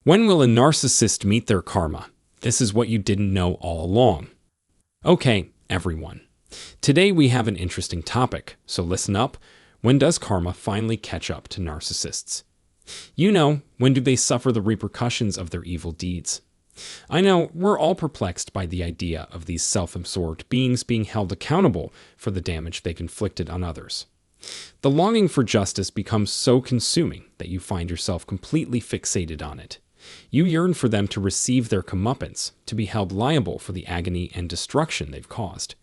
When will a narcissist meet their karma? This is what you didn't know all along. Okay, everyone. Today we have an interesting topic, so listen up. When does karma finally catch up to narcissists? When do they suffer the repercussions of their evil deeds? I know we're all perplexed by the idea of these self-absorbed beings being held accountable for the damage they've inflicted on others. The longing for justice becomes so consuming that you find yourself completely fixated on it. You yearn for them to receive their comeuppance, to be held liable for the agony and destruction they've caused.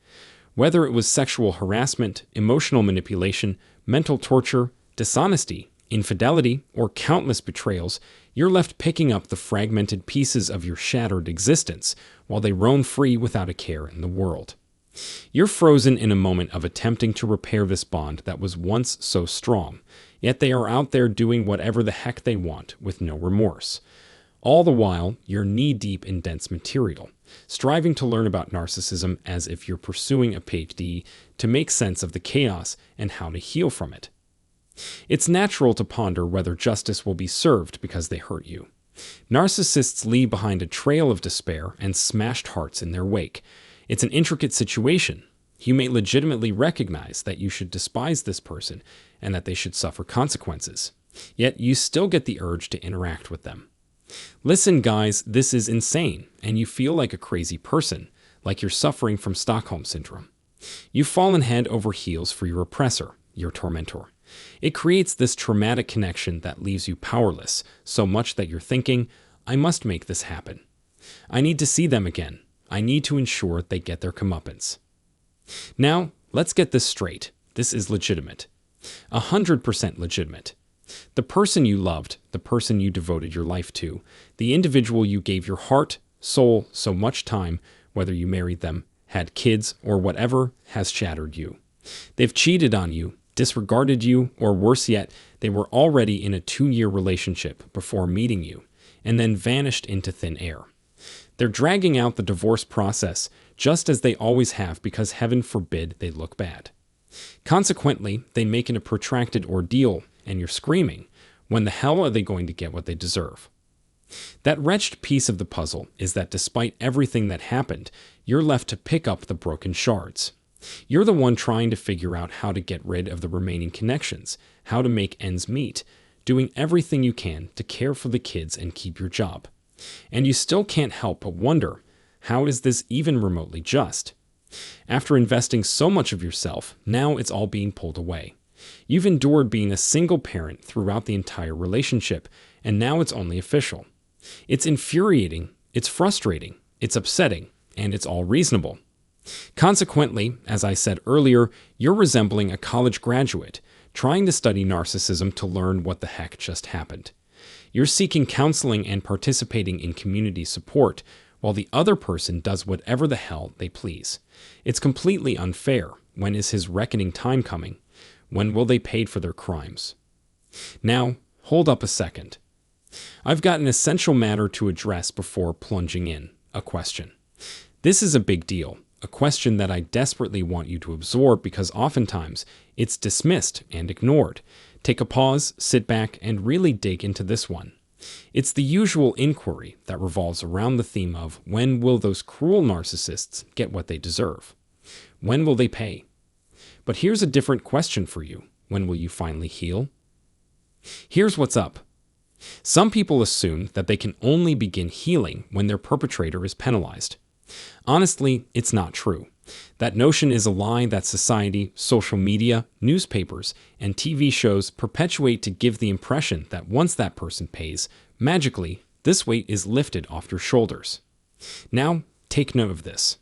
Whether it was sexual harassment, emotional manipulation, mental torture, dishonesty, infidelity, or countless betrayals, you're left picking up the fragmented pieces of your shattered existence while they roam free without a care in the world. You're frozen in a moment of attempting to repair this bond that was once so strong, yet they are out there doing whatever the heck they want with no remorse. All the while, you're knee-deep in dense material, striving to learn about narcissism as if you're pursuing a PhD to make sense of the chaos and how to heal from it. It's natural to ponder whether justice will be served because they hurt you. Narcissists leave behind a trail of despair and smashed hearts in their wake. It's an intricate situation. You may legitimately recognize that you should despise this person and that they should suffer consequences. Yet you still get the urge to interact with them. Listen, guys, this is insane, and you feel like a crazy person, like you're suffering from Stockholm Syndrome. You've fallen head over heels for your oppressor, your tormentor. It creates this traumatic connection that leaves you powerless, so much that you're thinking, I must make this happen. I need to see them again. I need to ensure they get their comeuppance. Now, let's get this straight. This is legitimate. 100% legitimate. The person you loved, the person you devoted your life to, the individual you gave your heart, soul, so much time, whether you married them, had kids, or whatever, has shattered you. They've cheated on you, disregarded you, or worse yet, they were already in a 2-year relationship before meeting you, and then vanished into thin air. They're dragging out the divorce process just as they always have because heaven forbid they look bad. Consequently, they make it a protracted ordeal, and you're screaming, when the hell are they going to get what they deserve? That wretched piece of the puzzle is that despite everything that happened, you're left to pick up the broken shards. You're the one trying to figure out how to get rid of the remaining connections, how to make ends meet, doing everything you can to care for the kids and keep your job. And you still can't help but wonder, how is this even remotely just? After investing so much of yourself, now it's all being pulled away. You've endured being a single parent throughout the entire relationship, and now it's only official. It's infuriating, it's frustrating, it's upsetting, and it's all reasonable. Consequently, as I said earlier, you're resembling a college graduate, trying to study narcissism to learn what the heck just happened. You're seeking counseling and participating in community support, while the other person does whatever the hell they please. It's completely unfair. When is his reckoning time coming? When will they pay for their crimes? Now, hold up a second. I've got an essential matter to address before plunging in, a question. This is a big deal, a question that I desperately want you to absorb because oftentimes it's dismissed and ignored. Take a pause, sit back, and really dig into this one. It's the usual inquiry that revolves around the theme of when will those cruel narcissists get what they deserve? When will they pay? But here's a different question for you. When will you finally heal? Here's what's up. Some people assume that they can only begin healing when their perpetrator is penalized. Honestly, it's not true. That notion is a lie that society, social media, newspapers, and TV shows perpetuate to give the impression that once that person pays, magically, this weight is lifted off your shoulders. Now, take note of this.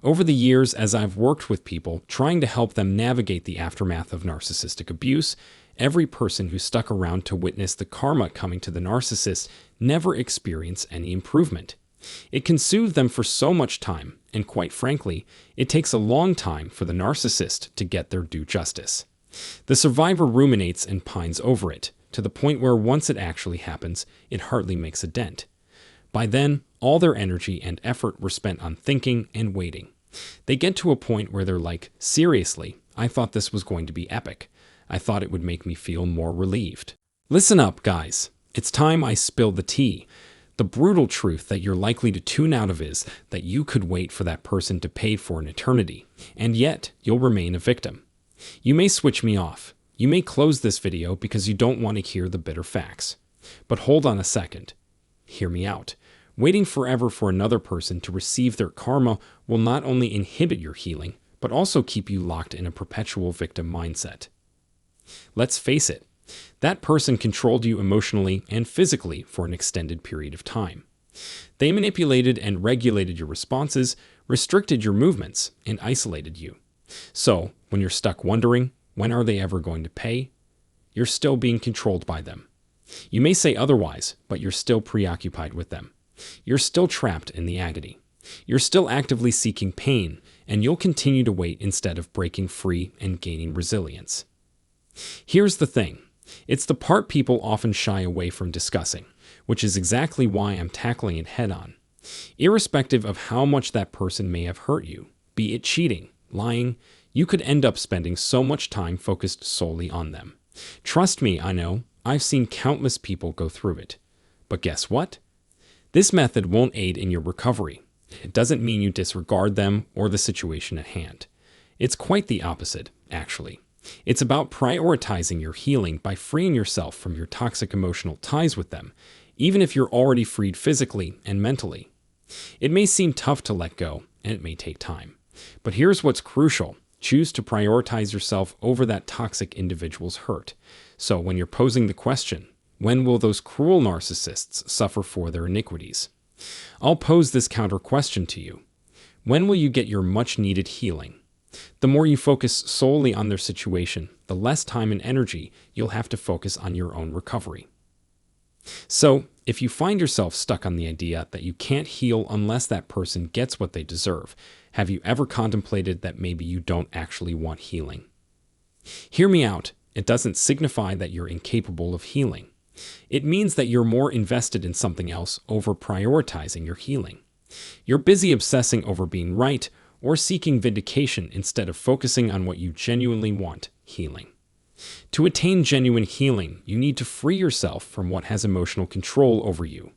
Over the years, as I've worked with people trying to help them navigate the aftermath of narcissistic abuse, every person who stuck around to witness the karma coming to the narcissist never experienced any improvement. It can soothe them for so much time, and quite frankly, it takes a long time for the narcissist to get their due justice. The survivor ruminates and pines over it, to the point where once it actually happens, it hardly makes a dent. By then, all their energy and effort were spent on thinking and waiting. They get to a point where they're like, seriously, I thought this was going to be epic. I thought it would make me feel more relieved. Listen up, guys. It's time I spill the tea. The brutal truth that you're likely to tune out of is that you could wait for that person to pay for an eternity, and yet you'll remain a victim. You may switch me off. You may close this video because you don't want to hear the bitter facts. But hold on a second. Hear me out. Waiting forever for another person to receive their karma will not only inhibit your healing, but also keep you locked in a perpetual victim mindset. Let's face it. That person controlled you emotionally and physically for an extended period of time. They manipulated and regulated your responses, restricted your movements, and isolated you. So, when you're stuck wondering, when are they ever going to pay? You're still being controlled by them. You may say otherwise, but you're still preoccupied with them. You're still trapped in the agony. You're still actively seeking pain, and you'll continue to wait instead of breaking free and gaining resilience. Here's the thing. It's the part people often shy away from discussing, which is exactly why I'm tackling it head-on. Irrespective of how much that person may have hurt you, be it cheating, lying, you could end up spending so much time focused solely on them. Trust me, I know, I've seen countless people go through it. But guess what? This method won't aid in your recovery. It doesn't mean you disregard them or the situation at hand. It's quite the opposite, actually. It's about prioritizing your healing by freeing yourself from your toxic emotional ties with them, even if you're already freed physically and mentally. It may seem tough to let go, and it may take time. But here's what's crucial. Choose to prioritize yourself over that toxic individual's hurt. So when you're posing the question, when will those cruel narcissists suffer for their iniquities? I'll pose this counter question to you. When will you get your much-needed healing? The more you focus solely on their situation, the less time and energy you'll have to focus on your own recovery. So, if you find yourself stuck on the idea that you can't heal unless that person gets what they deserve, have you ever contemplated that maybe you don't actually want healing? Hear me out. It doesn't signify that you're incapable of healing. It means that you're more invested in something else over prioritizing your healing. You're busy obsessing over being right or seeking vindication instead of focusing on what you genuinely want, healing. To attain genuine healing, you need to free yourself from what has emotional control over you.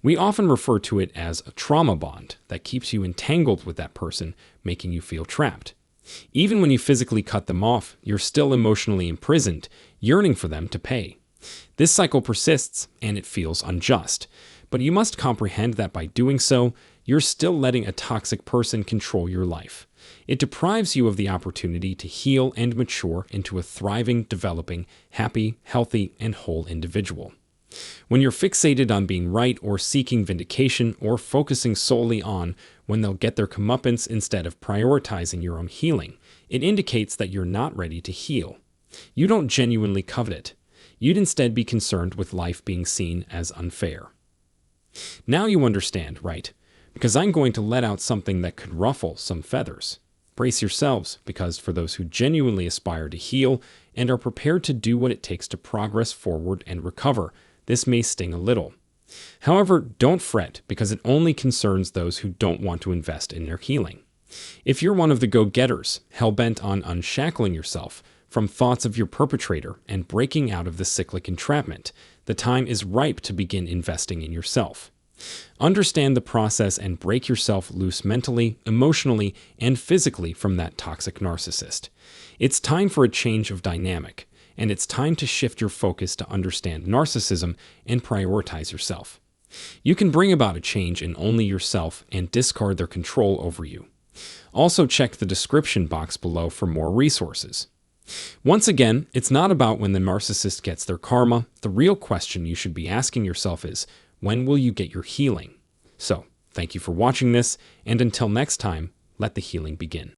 We often refer to it as a trauma bond that keeps you entangled with that person, making you feel trapped. Even when you physically cut them off, you're still emotionally imprisoned, yearning for them to pay. This cycle persists, and it feels unjust. But you must comprehend that by doing so, you're still letting a toxic person control your life. It deprives you of the opportunity to heal and mature into a thriving, developing, happy, healthy, and whole individual. When you're fixated on being right or seeking vindication or focusing solely on when they'll get their comeuppance instead of prioritizing your own healing, it indicates that you're not ready to heal. You don't genuinely covet it. You'd instead be concerned with life being seen as unfair. Now you understand, right? Because I'm going to let out something that could ruffle some feathers. Brace yourselves, because for those who genuinely aspire to heal and are prepared to do what it takes to progress forward and recover, this may sting a little. However, don't fret, because it only concerns those who don't want to invest in their healing. If you're one of the go-getters, hell-bent on unshackling yourself from thoughts of your perpetrator and breaking out of the cyclic entrapment, the time is ripe to begin investing in yourself. Understand the process and break yourself loose mentally, emotionally, and physically from that toxic narcissist. It's time for a change of dynamic, and it's time to shift your focus to understand narcissism and prioritize yourself. You can bring about a change in only yourself and discard their control over you. Also check the description box below for more resources. Once again, it's not about when the narcissist gets their karma. The real question you should be asking yourself is, when will you get your healing? So, thank you for watching this, and until next time, let the healing begin.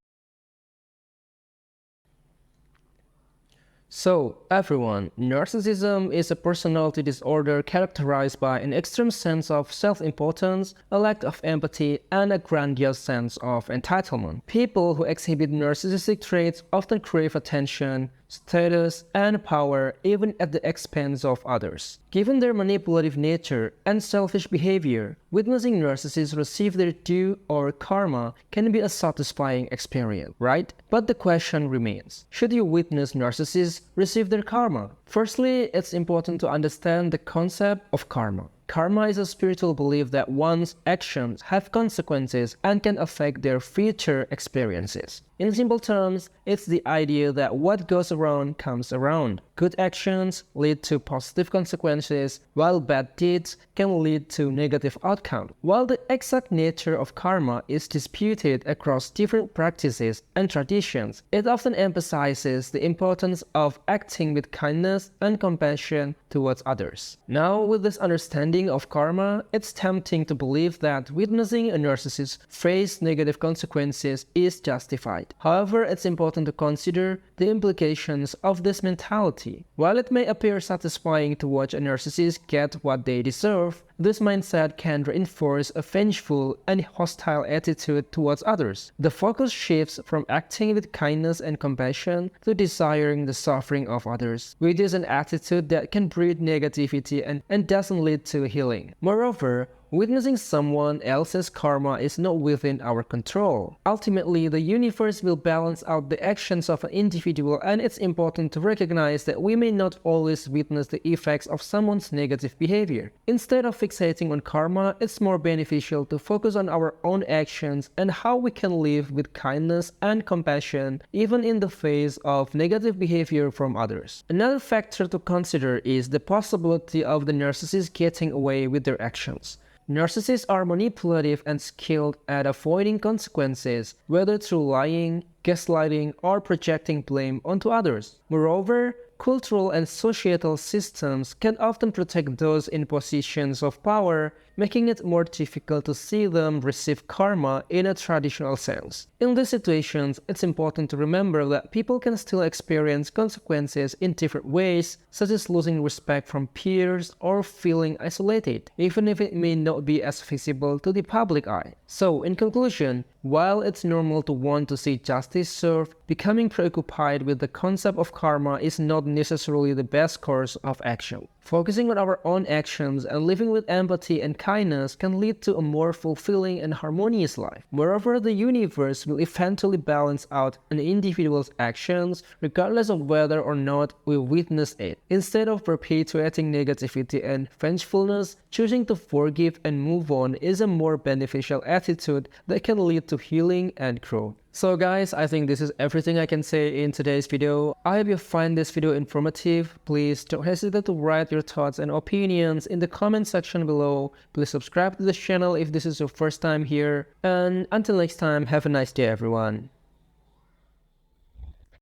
So, everyone, narcissism is a personality disorder characterized by an extreme sense of self-importance, a lack of empathy, and a grandiose sense of entitlement. People who exhibit narcissistic traits often crave attention, status, and power even at the expense of others. Given their manipulative nature and selfish behavior, witnessing narcissists receive their due or karma can be a satisfying experience, right? But the question remains, should you witness narcissists receive their karma? Firstly, it's important to understand the concept of karma. Karma is a spiritual belief that one's actions have consequences and can affect their future experiences. In simple terms, it's the idea that what goes around comes around. Good actions lead to positive consequences, while bad deeds can lead to negative outcomes. While the exact nature of karma is disputed across different practices and traditions, it often emphasizes the importance of acting with kindness and compassion towards others. Now, with this understanding of karma, it's tempting to believe that witnessing a narcissist face negative consequences is justified. However, it's important to consider the implications of this mentality. While it may appear satisfying to watch a narcissist get what they deserve, this mindset can reinforce a vengeful and hostile attitude towards others. The focus shifts from acting with kindness and compassion to desiring the suffering of others, which is an attitude that can breed negativity and doesn't lead to healing. Moreover, witnessing someone else's karma is not within our control. Ultimately, the universe will balance out the actions of an individual, and it's important to recognize that we may not always witness the effects of someone's negative behavior. Instead of fixating on karma, it's more beneficial to focus on our own actions and how we can live with kindness and compassion even in the face of negative behavior from others. Another factor to consider is the possibility of the narcissist getting away with their actions. Narcissists are manipulative and skilled at avoiding consequences, whether through lying, gaslighting, or projecting blame onto others. Moreover, cultural and societal systems can often protect those in positions of power, making it more difficult to see them receive karma in a traditional sense. In these situations, it's important to remember that people can still experience consequences in different ways, such as losing respect from peers or feeling isolated, even if it may not be as visible to the public eye. So, in conclusion, while it's normal to want to see justice served, becoming preoccupied with the concept of karma is not necessarily the best course of action. Focusing on our own actions and living with empathy and kindness can lead to a more fulfilling and harmonious life. Moreover, the universe will eventually balance out an individual's actions regardless of whether or not we witness it. Instead of perpetuating negativity and vengefulness, choosing to forgive and move on is a more beneficial attitude that can lead to healing and growth. So guys, I think this is everything I can say in today's video. I hope you find this video informative. Please don't hesitate to write your thoughts and opinions in the comment section below. Please subscribe to this channel if this is your first time here. And until next time, have a nice day everyone.